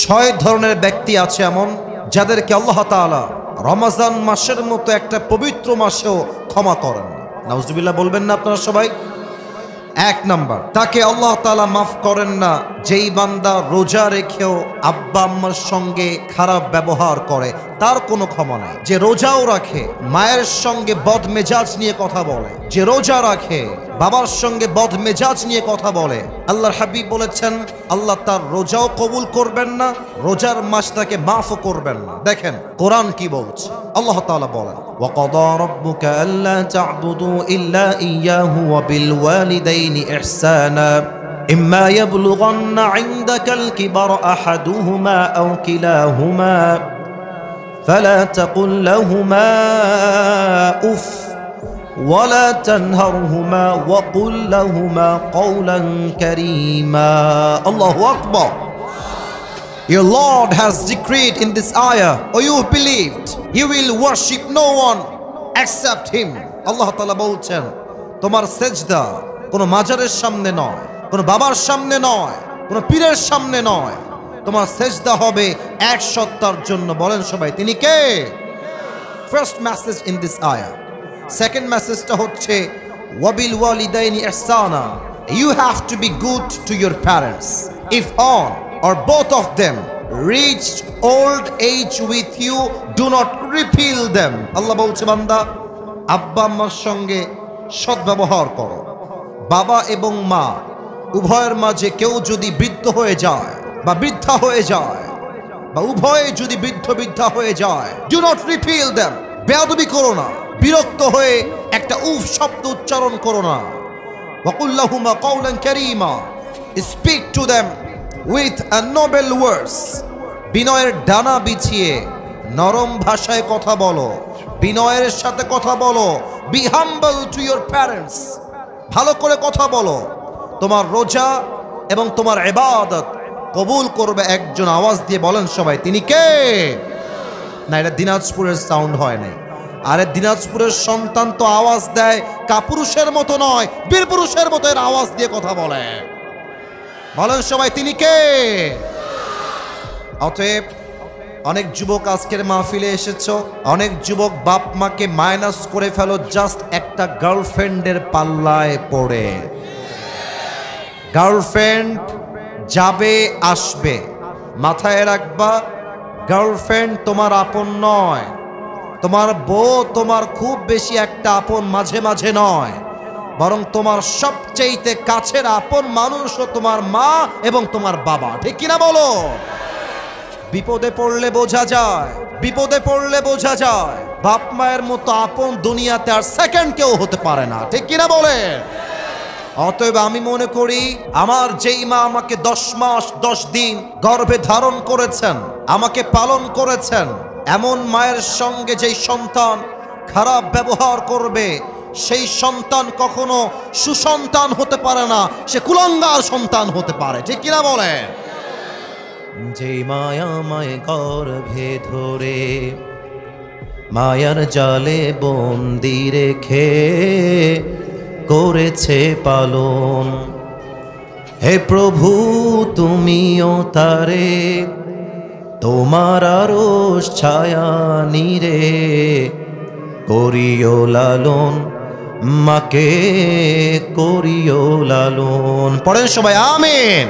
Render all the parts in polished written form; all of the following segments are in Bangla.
ছয় ধরনের ব্যক্তি আছে এমন যাদেরকে আল্লাহ তাআলা রমজান মাসের মতো একটা পবিত্র মাসেও ক্ষমা করেন না। নাউজুবিল্লাহ বলবেন না আপনারা সবাই? এক নাম্বার, তাকে আল্লাহ তাআলা মাফ করেন না যেই বান্দা রোজা রেখেও আব্বা আম্মার সঙ্গে খারাপ ব্যবহার করে, তার কোনো ক্ষমা নাই। যে রোজাও রাখে মায়ের সঙ্গে বদমেজাজ নিয়ে কথা বলে, যে রোজা রাখে বাবার সঙ্গে বদমেজাজ নিয়ে কথা বলে, আল্লাহর হাবিব বলেছেন আল্লাহ তার রোজাও কবুল করবেন না, রোজার মাস তাকে মাফও করবেন না। দেখেন কোরআন কি বলছে। আল্লাহ তাআলা বলেন ওয়াকাদা রাব্বুকা আল্লা তা'বুদু ইল্লা ইয়্যাহু ওয়া বিল ওয়ালিদাইনি ইহসানা ইম্মা ইয়াবলুগান্না ইনদাকাল কিবারা আহাদুহুমা আও কিলাহুমা ফালা তাকুল লাহুমা উফ ولا تنهرهما وقل لهما قولا كريما. الله أكبر. Your Lord has decreed in this ayah, or you believed, you will worship no one except Him. Allah Ta'ala বলছেন তোমার সেজদা কোনো মাজারের সামনে নয়, কোনো বাবার সামনে নয়, কোনো পীরের সামনে নয়, তোমার সেজদা হবে এক সত্তার জন্য। বলেন সবাই তিনি কে? First message in this ayah. Second message টা হচ্ছে ওয়াবিল ওয়ালিদাইনি ইহসানা, you have to be good to your parents. If one or both of them reached old age with you, do not repel them. আল্লাহ বলছে বান্দা আব্বা আম্মার সঙ্গে সদ্ব্যবহার করো। বাবা এবং মা উভয়ের মাঝে কেউ যদি বৃদ্ধ হয়ে যায় বা বৃদ্ধা হয়ে যায় বা উভয়ে যদি বৃদ্ধা হয়ে যায়, do not repel them. বেয়াদবি করো না, বিরক্ত হয়ে একটা উফ শব্দ উচ্চারণ করো না। ওয়াকুল লাহুমা কাওলান কারীমা, speak to them with a noble words. বিনয়ের ডানা বিছিয়ে নরম ভাষায় কথা বলো, বিনয়ের সাথে কথা বলো। Be humble to your parents, ভালো করে কথা বলো। তোমার রোজা এবং তোমার ইবাদত কবুল করবে একজন। আওয়াজ দিয়ে বলেন সবাই তিনি কে? না, এটা দিনাজপুরের সাউন্ড হয় নাই। আরে দিনাজপুরের সন্তান তো আওয়াজ দেয় কাপুরুষের মতো নয়, বীর পুরুষের মতো এর আওয়াজ দিয়ে কথা বলে। বলেন সবাই তিনি কে? অতএব অনেক যুবক আজকের মাহফিলে এসেছো, অনেক যুবক বাপ মাকে মাইনাস করে ফেলো জাস্ট একটা গার্লফ্রেন্ডের পাল্লায় পড়ে। গার্লফ্রেন্ড যাবে আসবে, মাথায় রাখবা গার্লফ্রেন্ড তোমার আপন নয়। তোমার বউ তোমার খুব বেশি একটা আপন মাঝে মাঝে নয়, বরং তোমার সবচেয়ে কাছের আপন মানুষও তোমার মা এবং তোমার বাবা। ঠিক কিনা বলো? বিপদে পড়লে বোঝা যায়, বিপদে পড়লে বোঝা যায় বাপ মায়ের মতো আপন দুনিয়াতে আর সেকেন্ড কেউ হতে পারে না। ঠিক কিনা বলে? অতএব আমি মনে করি আমার যেই মা আমাকে 10 মাস 10 দিন গর্ভে ধারণ করেছেন, আমাকে পালন করেছেন, এমন মায়ের সঙ্গে যেই সন্তান খারাপ ব্যবহার করবে সেই সন্তান কখনো সুসন্তান হতে পারে না, সে কুলাঙ্গার সন্তান হতে পারে। ঠিক কিনা বলে? যেই মায়া মায় গর্ভে ধরে মায়ার জালে বন্দি রেখে করেছে পালন, হে প্রভু তুমিও তারে তোমার আরশ ছায়া নিরে করিও লালন, মাকে করিও লালন। পড়েন সবাই আমিন।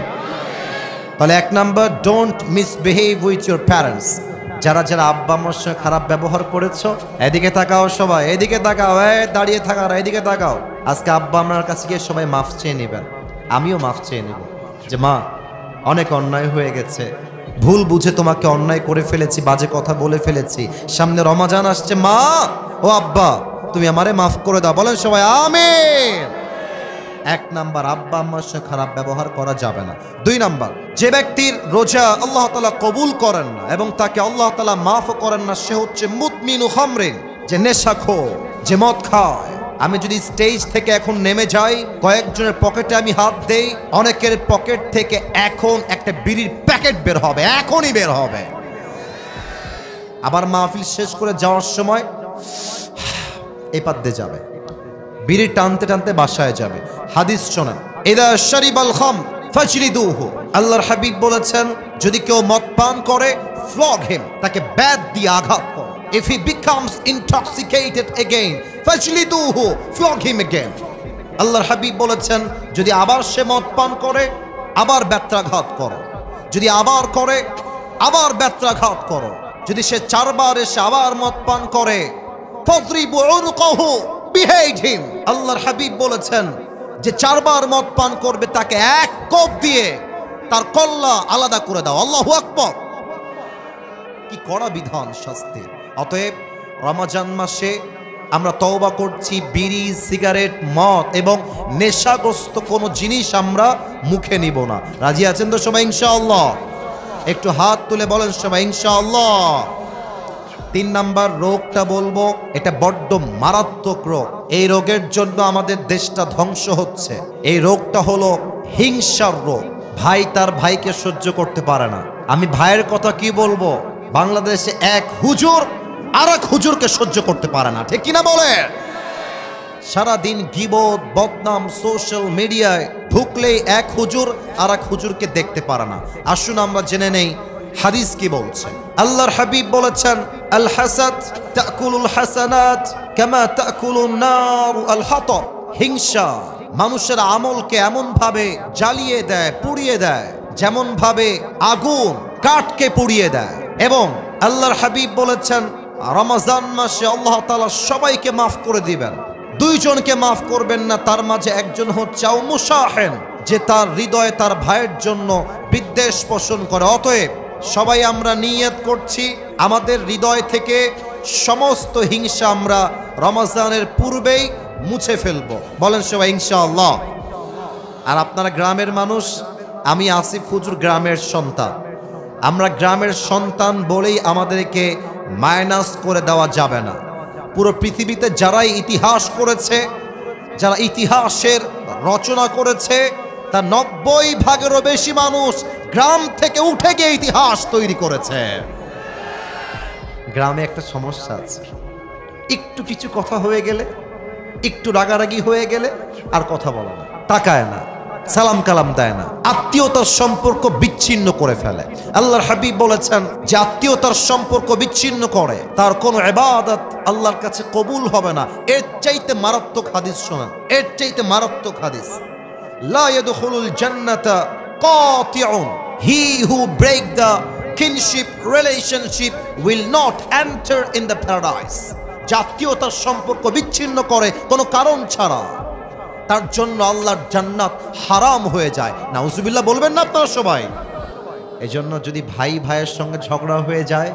তাহলে এক number, don't misbehave with your parents. যারা যারা আব্বা আম্মার সঙ্গে খারাপ ব্যবহার করেছো, এদিকে তাকাও সবাই, এদিকে তাকাও, দাঁড়িয়ে থাকার এদিকে তাকাও। আজকে আব্বা আম্মার কাছে গিয়ে সবাই মাফ চেয়ে নেবেন, আমিও মাফ চেয়ে নেব যে মা অনেক অন্যায় হয়ে গেছে, ভুল বুঝে তোমাকে অন্যায় করে ফেলেছি, বাজে কথা বলে ফেলেছি, সামনে রমজান আসছে, মা ও আব্বা তুমি আমারে মাফ করে দাও। বলেন সবাই আমিন। এক নাম্বার, আব্বা আম্মার সঙ্গে খারাপ ব্যবহার করা যাবে না। 2 নাম্বার, যে ব্যক্তির রোজা আল্লাহ তাআলা কবুল করেন না এবং তাকে আল্লাহ তাআলা মাফ করেন না, সে হচ্ছে মুদমিনু খামরিন, যে নেশাখোর, যে মদ খায়। আমি যদি স্টেজ থেকে এখন নেমে যাই, কয়েকজনের পকেটে আমি হাত দেই, অনেকের পকেট থেকে এখন একটা বিড়ির প্যাকেট বের হবে, এখনই বের হবে। আবার মাহফিল শেষ করে যাওয়ার সময় এই পাত দিয়ে যাবে, বিড়ি টানতে টানতে বাসায় যাবে। হাদিস শোনেন, ইদা শারিবাল খাম ফাজলিদুহু। আল্লাহর হাবিব বলেছেন যদি কেউ মদ পান করে, flog him, তাকে ব্যাট দিয়ে আঘাত করো। If he becomes intoxicated again, fajliduhu, flog him again. আল্লাহর হাবিব বলেছেন, যদি আবার সে মদ পান করে, আবার ব্যত্রাঘাত করো। যদি আবার করে, আবার ব্যত্রাঘাত করো। যদি সে 4 বার এসে আবার মদ পান করে, ফadribu উনকাহু, behead him. আল্লাহর হাবিব বলেছেন যে 4 বার মদ পান করবে তাকে এক কোপ দিয়ে তার কল্লা আলাদা করে দাও। আল্লাহু আকবার। কি কড়া বিধান শাস্তি। অতএব রমজান মাসে আমরা তওবা করছি, বিড়ি, সিগারেট, মদ এবং নেশাগ্রস্ত কোনো জিনিস আমরা মুখে নিব না। রাজি আছেন তো সবাই ইনশাআল্লাহ? একটু হাত তুলে বলেন সবাই ইনশাআল্লাহ। 3 নাম্বার রোগটা বলবো, এটা বড্ড মারাত্মক রোগ। এই রোগের জন্য আমাদের দেশটা ধ্বংস হচ্ছে। এই রোগটা হলো হিংসার রোগ। ভাই তার ভাইকে সহ্য করতে পারে না। আমি ভাইয়ের কথা কি বলবো, বাংলাদেশে এক হুজুর আর এক হুজুরকে সহ্য করতে পারে না, ঠিক কিনা বলে? সারাদিন গীবত, বদনাম, সোশ্যাল মিডিয়ায় ঢুকলেই এক হুজুর আর এক হুজুরকে দেখতে পারে না। আসুন আমরা জেনে নেই হাদিস কি বলছে। আল্লাহর হাবিব বলেছেন, আল হাসাদ তাকুলুল হাসানাত কামা তাকুলুন নার আল হাতব। হিংসা মানুষের আমলকে এমন ভাবে জ্বালিয়ে দেয়, পুড়িয়ে দেয়, যেমন ভাবে আগুন কাঠকে পুড়িয়ে দেয়। এবং আল্লাহর হাবিব বলেছেন, রমজান মাসে আল্লাহ তাআলা সবাইকে মাফ করে দিবেন, 2 জনকে মাফ করবেন না। তার মাঝে একজন হচ্ছে মুসাহেন, যে তার হৃদয়ে তার ভাইয়ের জন্য বিদ্বেষ পোষণ করে। অতএব সবাই আমরা নিয়ত করছি, আমাদের হৃদয় থেকে সমস্ত হিংসা আমরা রমজানের পূর্বেই মুছে ফেলবো। বলেন সবাই ইনশাআল্লাহ। আর আপনারা গ্রামের মানুষ, আমি আসিফ হুজুর গ্রামের সন্তান। আমরা গ্রামের সন্তান বলেই আমাদেরকে মাইনাস করে দেওয়া যাবে না। পুরো পৃথিবীতে যারাই ইতিহাস করেছে, যারা ইতিহাসের রচনা করেছে, তার 90% বেশি মানুষ গ্রাম থেকে উঠে গিয়ে ইতিহাস তৈরি করেছে। গ্রামে একটা সমস্যা আছে, একটু কিছু কথা হয়ে গেলে, একটু রাগারাগি হয়ে গেলে আর কথা বলে না, তাকায় না, সালাম কালাম দেয় না, আত্মীয়তার সম্পর্ক বিচ্ছিন্ন করে ফেলে। আল্লাহর হাবিব বলেছেন যে আত্মীয়তার সম্পর্ক বিচ্ছিন্ন করে তার কোনো ইবাদত আল্লাহর কাছে কবুল হবে না। এর চাইতে মারাত্মক হাদিস শোনেন, এর চাইতে মারাত্মক হাদিস, লা ইয়াদখুলুল জান্নাতা কাতিউন, he who break the kinship relationship will not enter in the paradise. জাতীয়তার সম্পর্ক বিচ্ছিন্ন করে কোনো কারণ ছাড়া, তার জন্য আল্লাহর জান্নাত হারাম হয়ে যায়। নাউজুবিল্লাহ বলবেন না আপনারা সবাই? এই জন্য যদি ভাই ভাইয়ের সঙ্গে ঝগড়া হয়ে যায়,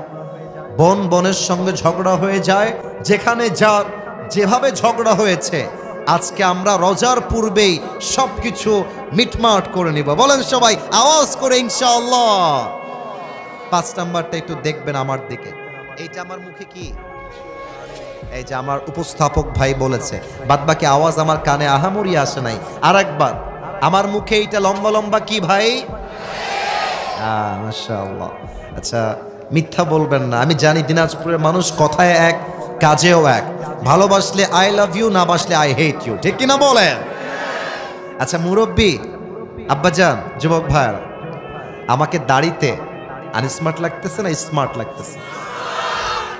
বোন বোনের সঙ্গে ঝগড়া হয়ে যায়, যেখানে যার যেভাবে ঝগড়া হয়েছে, আজকে আমরা রোজার পূর্বেই সবকিছু মিটমাট করে নিব। বলেন সবাই আওয়াজ করে ইনশাআল্লাহ। 5 নাম্বারটা একটু দেখবেন আমার দিকে। এইটা আমার মুখে কি, এই যে আমার উপস্থাপক ভাই বলেছে, বাদবাকি আওয়াজ আমার কানে আহামরি আসে নাই। আর একবার আমার মুখে এইটা লম্বা লম্বা কি ভাই? মাশাআল্লাহ। আচ্ছা মিথ্যা বলবেন না, আমি জানি দিনাজপুরের মানুষ কথায় এক কাজেও এক। ভালোবাসলে আই লাভ ইউ, না বাসলে আই হেট ইউ, ঠিক কিনা বলেন? আচ্ছা মুরব্বী, আব্বাজান, যুবক ভাইরা, আমাকে দাড়িতে আনস্মার্ট লাগতেছে না স্মার্ট লাগতেছে?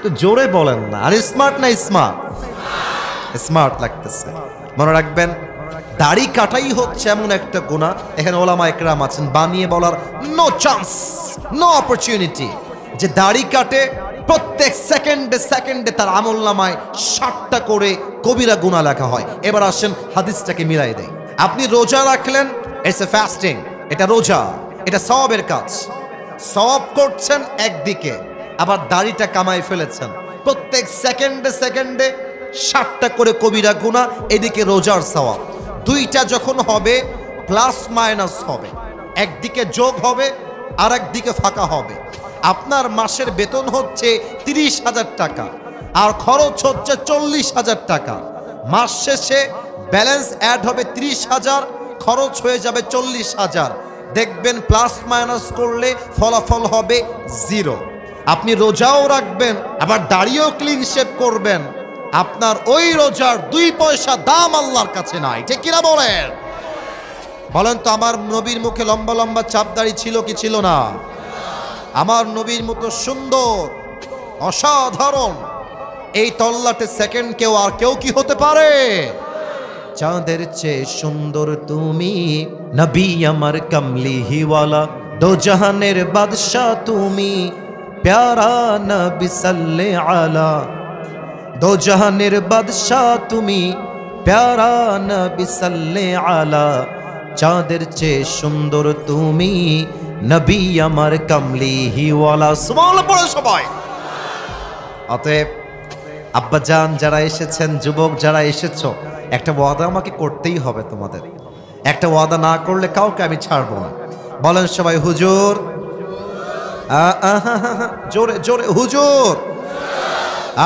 তো জোরে বলেন না, আর স্মার্ট না স্মার্ট? স্মার্ট লাগতেছে। মনে রাখবেন, দাড়ি কাটাই হচ্ছে এমন একটা গুনাহ, এখানে ওলামা একরাম আছেন, বানিয়ে বলার নো চান্স, নো অপরচুনিটি, যে দাড়ি কাটে প্রত্যেক সেকেন্ডে সেকেন্ডে তার আমলনামায় 60টা করে কবিরা গুনাহ লেখা হয়। এবার আসেন হাদিসটাকে মিলাই দেই। আপনি রোজা রাখলেন, ইটস এ ফাস্টিং, এটা রোজা, এটা সওয়াবের কাজ। সওয়াব করছেন একদিকে, আবার দাড়িটা কামাই ফেলেছেন, প্রত্যেক সেকেন্ডে সেকেন্ডে 60টা করে কবিরা গুনাহ, এদিকে রোজার সওয়াব। দুইটা যখন হবে প্লাস মাইনাস হবে, একদিকে যোগ হবে আর একদিকে ফাঁকা হবে। আপনার মাসের বেতন হচ্ছে 30,000 টাকা আর খরচ হচ্ছে 40,000 টাকা। মাস শেষে ব্যালেন্স অ্যাড হবে 30,000, খরচ হয়ে যাবে 40,000। দেখবেন প্লাস মাইনাস করলে ফলাফল হবে 0। আপনি রোজাও রাখবেন, আবার দাড়িও ক্লিন শেভ করবেন, আপনার ওই রোজার 2 পয়সা দাম আল্লাহর কাছে নাই, ঠিক কিনা বলেন? বলেন তো আমার নবীর মুখে লম্বা লম্বা চাপ দাড়ি ছিল কি ছিল না? আমার নবীর মতো সুন্দর অসাধারণ এই তল্লাটে সেকেন্ড কেউ আর কেউ কি হতে পারে? চাঁদের চেয়ে সুন্দর তুমি, নবী আমার কমলিহিওয়ালা, দো জাহানের বাদশা তুমি, প্যারা নবী সাল্লে আলা। দো জাহানের বাদশা তুমি, প্যারা নবী সাল্লে আলা। চাঁদের চেয়ে সুন্দর তুমি, নবী আমার কমলিহিওয়ালা। সুবহানাল্লাহ পড়ো সবাই। অতএব আব্বাজান যারা এসেছেন, যুবক যারা এসেছো, একটা ওয়াদা আমাকে করতেই হবে তোমাদের। একটা ওয়াদা না করলে কাউকে আমি ছাড়বো না। বলেন সবাই হুজুর। জোরে জোরে হুজুর।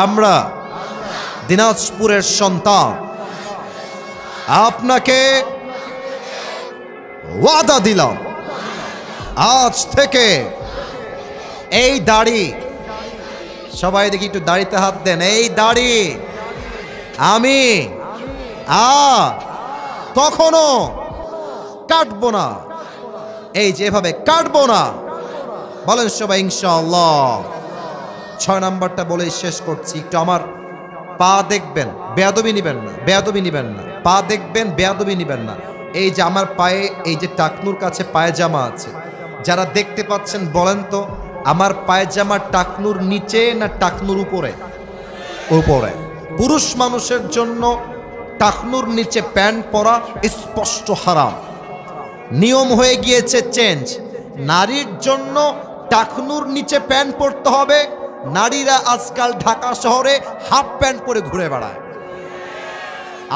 আমরা দিনাজপুরের সন্তান, আপনাকে ওয়াদা দিলাম আজ থেকে এই দাড়ি, সবাই দেখি একটু দাড়িতে হাত দেন, এই দাড়ি আমি কখনো কাটবো না, এই যেভাবে কাটবো না। বলেন সবাই ইনশাআল্লাহ। 6 নাম্বারটা বলে শেষ করছি। একটু আমার পা দেখবেন, বেয়াদবি নিবেন না, বেয়াদবি নিবেন না। পা দেখবেন, বেয়াদবি নিবেন না। এই যে আমার পায়ে এই যে টাকনুর কাছে পায়জামা আছে, যারা দেখতে পাচ্ছেন বলেন তো আমার পায়জামা টাকনুর নিচে না টাকনুর উপরে? উপরে। পুরুষ মানুষের জন্য টাকনুর নিচে প্যান্ট পরা স্পষ্ট হারাম, নিয়ম হয়ে গিয়েছে চেঞ্জ। নারীর জন্য টাকনুর নিচে প্যান্ট পরতে হবে। নারীরা আজকাল ঢাকা শহরে হাফ প্যান্ট পরে ঘুরে বেড়ায়।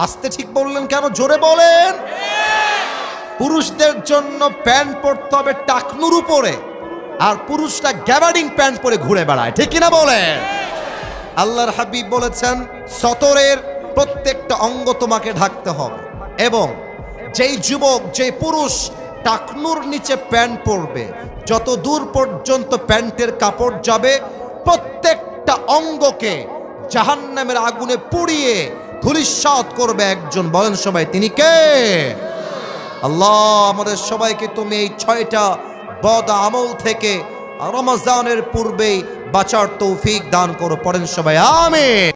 আস্তে ঠিক বললেন কেন? জোরে বলেন। পুরুষদের জন্য প্যান্ট পরতে হবে টাকনুর উপরে, আর পুরুষরা গ্যাবার্ডিং প্যান্ট পরে ঘুরে বেড়ায়। ঠিক কিনা বলেন? আল্লাহর হাবিব বলেছেন সতরের প্রত্যেকটা অঙ্গ তোমাকে ঢাকতে হবে, এবং যেই যুবক যেই পুরুষ টাকনুর নিচে প্যান্ট পরবে, যত দূর পর্যন্ত প্যান্টের কাপড় যাবে প্রত্যেকটা অঙ্গকে জাহান্নামের আগুনে পুড়িয়ে ধূলিসাৎ করবে একজন। বলেন সবাই তিনি কে? আল্লাহ আমাদের সবাইকে তুমি এই 6টা বদ আমল থেকে রমজানের পূর্বেই বাঁচার তৌফিক দান করো। পড়েন সবাই আমিন।